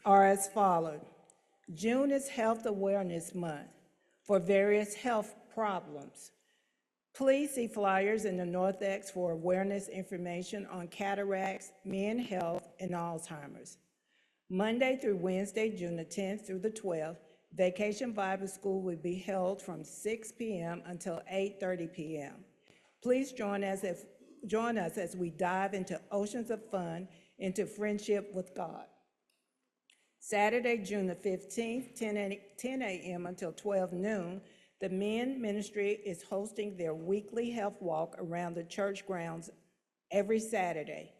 are as follows. June is Health Awareness Month for various health problems. Please see flyers in the Northex for awareness information on cataracts, men's health, and Alzheimer's. Monday through Wednesday, June the 10th through the 12th, Vacation Bible School will be held from 6 p.m. until 8:30 p.m. Please join us as we dive into oceans of fun, into friendship with God. Saturday, June the 15th, 10 a.m. until 12 noon, the men ministry is hosting their weekly health walk around the church grounds every Saturday.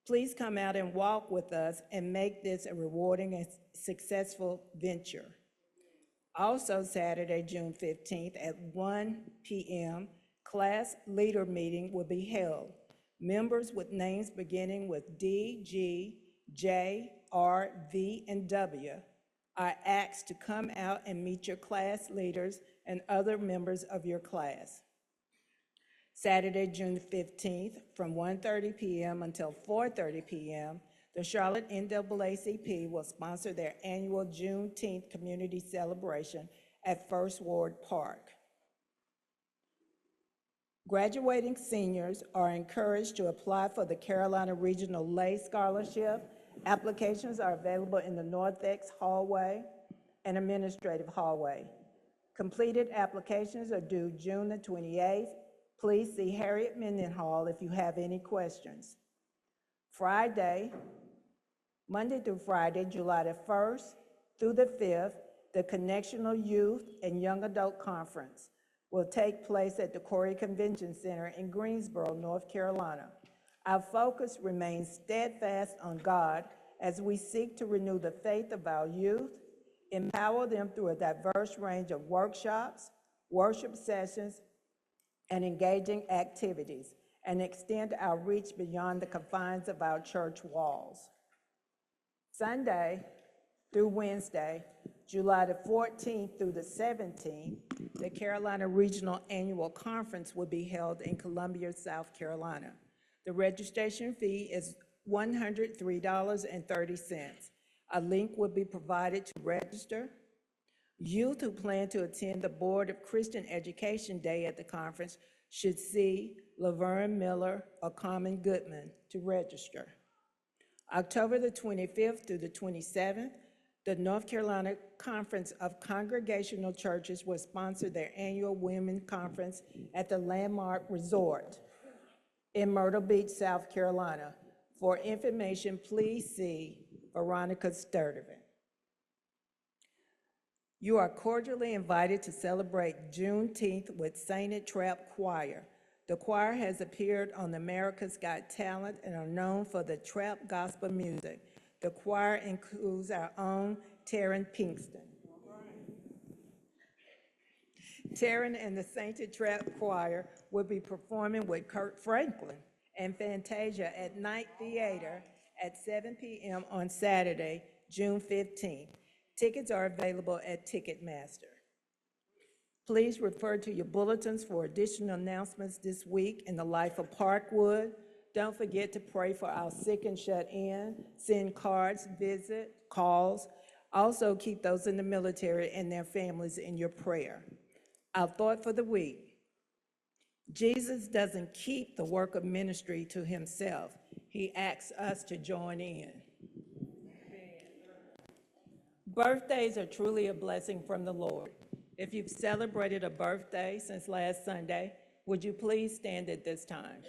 Please come out and walk with us and make this a rewarding and successful venture. Also Saturday, June 15th at 1 p.m., class leader meeting will be held. Members with names beginning with D, G, J, R, V, and W are asked to come out and meet your class leaders and other members of your class. Saturday, June 15th, from 1:30 p.m. until 4:30 p.m., the Charlotte NAACP will sponsor their annual Juneteenth community celebration at First Ward Park. Graduating seniors are encouraged to apply for the Carolina Regional Lay Scholarship. Applications are available in the Northex hallway and administrative hallway. Completed applications are due June the 28th. Please see Harriet Mendenhall if you have any questions. Monday through Friday, July the 1st through the 5th, the Connectional Youth and Young Adult Conference will take place at the Corey Convention Center in Greensboro, North Carolina. Our focus remains steadfast on God as we seek to renew the faith of our youth, empower them through a diverse range of workshops, worship sessions, and engaging activities, and extend our reach beyond the confines of our church walls. Sunday through Wednesday, July the 14th through the 17th, the Carolina Regional Annual Conference will be held in Columbia, South Carolina. The registration fee is $103.30. A link will be provided to register. Youth who plan to attend the Board of Christian Education Day at the conference should see Laverne Miller or Carmen Goodman to register. October the 25th through the 27th, the North Carolina Conference of Congregational Churches will sponsor their annual Women's Conference at the Landmark Resort in Myrtle Beach, South Carolina. For information, please see Veronica Sturdivant. You are cordially invited to celebrate Juneteenth with Sainted Trap Choir. The choir has appeared on America's Got Talent and are known for the trap gospel music. The choir includes our own Taryn Pinkston. Taryn and the Sainted Trap Choir will be performing with Kurt Franklin and Fantasia at Night Theater at 7 p.m. on Saturday, June 15th. Tickets are available at Ticketmaster. Please refer to your bulletins for additional announcements this week in the life of Parkwood. Don't forget to pray for our sick and shut in, send cards, visit, calls. Also keep those in the military and their families in your prayer. Our thought for the week: Jesus doesn't keep the work of ministry to himself. He asks us to join in. Birthdays are truly a blessing from the Lord. If you've celebrated a birthday since last Sunday, would you please stand at this time?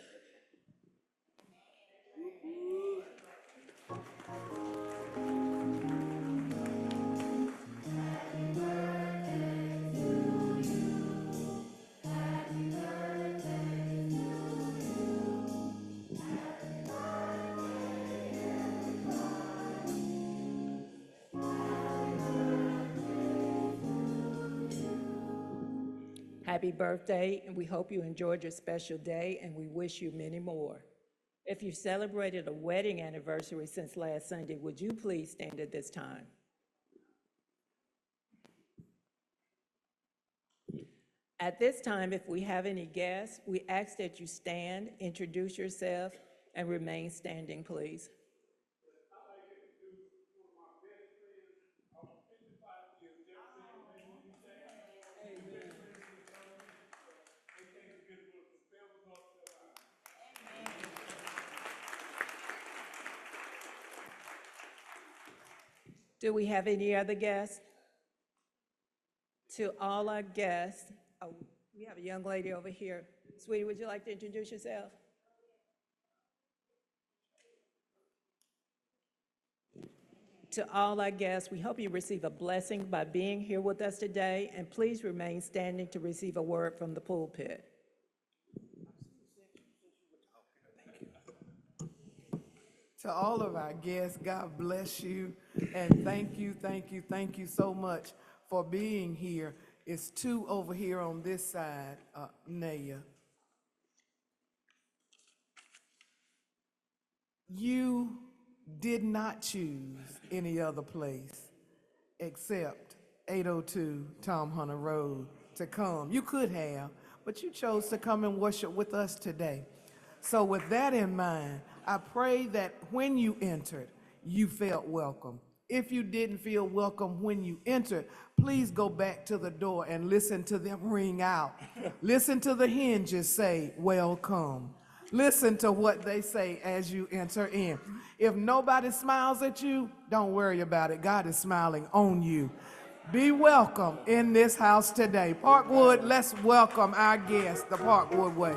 Happy birthday, and we hope you enjoyed your special day, and we wish you many more. If you celebrated a wedding anniversary since last Sunday, would you please stand at this time? At this time, if we have any guests, we ask that you stand, introduce yourself, and remain standing, please. Do we have any other guests? To all our guests, oh, we have a young lady over here. Sweetie, would you like to introduce yourself? To all our guests, we hope you receive a blessing by being here with us today, and please remain standing to receive a word from the pulpit. To all of our guests, God bless you, and thank you so much for being here. It's two over here on this side, Naya. You did not choose any other place except 802 Tom Hunter Road to come. You could have, but you chose to come and worship with us today. So with that in mind, I pray that when you entered, you felt welcome. If you didn't feel welcome when you entered, please go back to the door and listen to them ring out. Listen to the hinges say, welcome. Listen to what they say as you enter in. If nobody smiles at you, don't worry about it. God is smiling on you. Be welcome in this house today. Parkwood, let's welcome our guests the Parkwood way.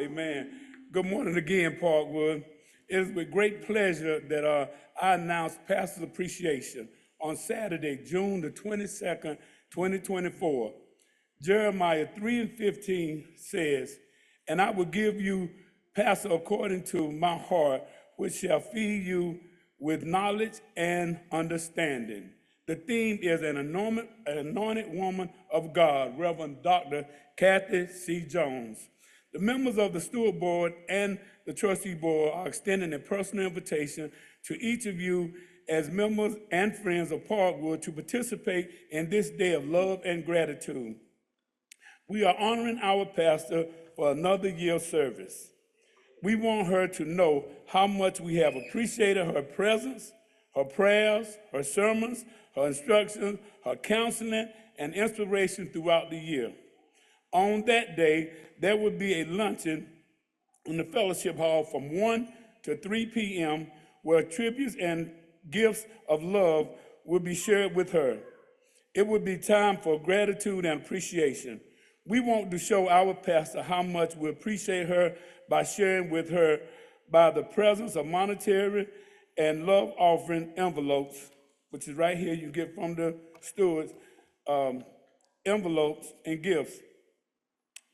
Amen. Good morning again, Parkwood. It is with great pleasure that I announce Pastor's Appreciation on Saturday, June the 22nd, 2024. Jeremiah 3:15 says, "And I will give you, Pastor, according to my heart, which shall feed you with knowledge and understanding." The theme is an anointed woman of God, Reverend Dr. Kathy C. Jones. The members of the steward board and the trustee board are extending a personal invitation to each of you as members and friends of Parkwood to participate in this day of love and gratitude. We are honoring our pastor for another year of service. We want her to know how much we have appreciated her presence, her prayers, her sermons, her instructions, her counseling, and inspiration throughout the year. On that day, there will be a luncheon in the fellowship hall from 1 to 3 p.m. where tributes and gifts of love will be shared with her. It will be time for gratitude and appreciation. We want to show our pastor how much we appreciate her by sharing with her by the presence of monetary and love offering envelopes, which is right here, you get from the stewards, envelopes and gifts.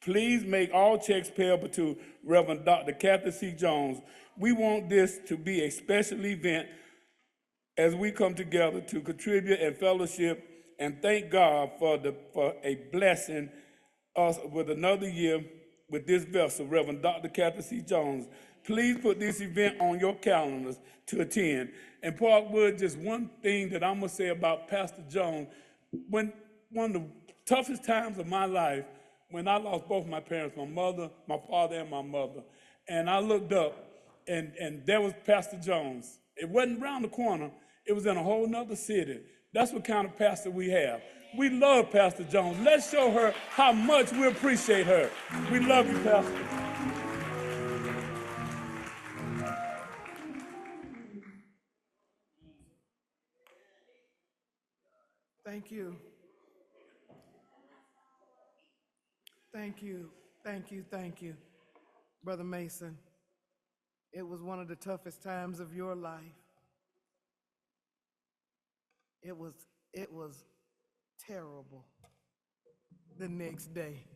Please make all checks payable to Reverend Dr. Kathy C. Jones. We want this to be a special event as we come together to contribute and fellowship and thank God for a blessing us with another year with this vessel, Reverend Dr. Kathy C. Jones. Please put this event on your calendars to attend. And Parkwood, just one thing that I'm gonna say about Pastor Jones, one of the toughest times of my life, when I lost both my parents, my mother, my father, and my mother, and I looked up, and there was Pastor Jones. It wasn't around the corner, it was in a whole nother city. That's what kind of pastor we have. We love Pastor Jones. Let's show her how much we appreciate her. We love you, Pastor. Thank you. Thank you, Brother Mason. It was one of the toughest times of your life. It was terrible. The next day.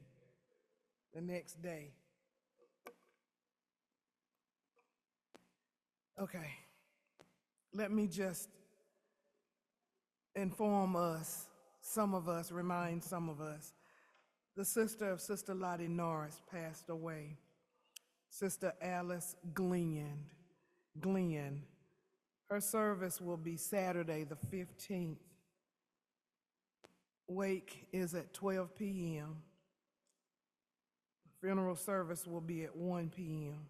Okay. let me just inform us, some of us, remind some of us, the sister of Sister Lottie Norris passed away. Sister Alice Glenn. Her service will be Saturday, the 15th. Wake is at 12 p.m. Funeral service will be at 1 p.m.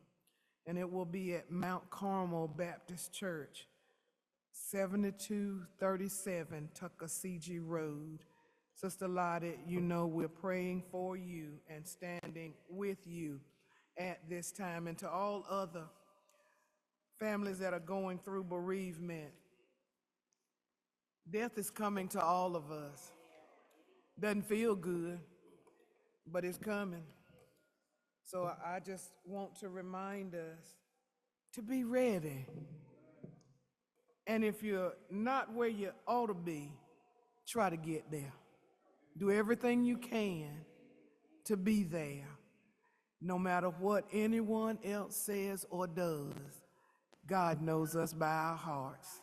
And it will be at Mount Carmel Baptist Church, 7237 Tuckasegee Road. Sister Lottie, you know we're praying for you and standing with you at this time. And to all other families that are going through bereavement, death is coming to all of us. Doesn't feel good, but it's coming. So I just want to remind us to be ready. And if you're not where you ought to be, try to get there. Do everything you can to be there, no matter what anyone else says or does. God knows us by our hearts.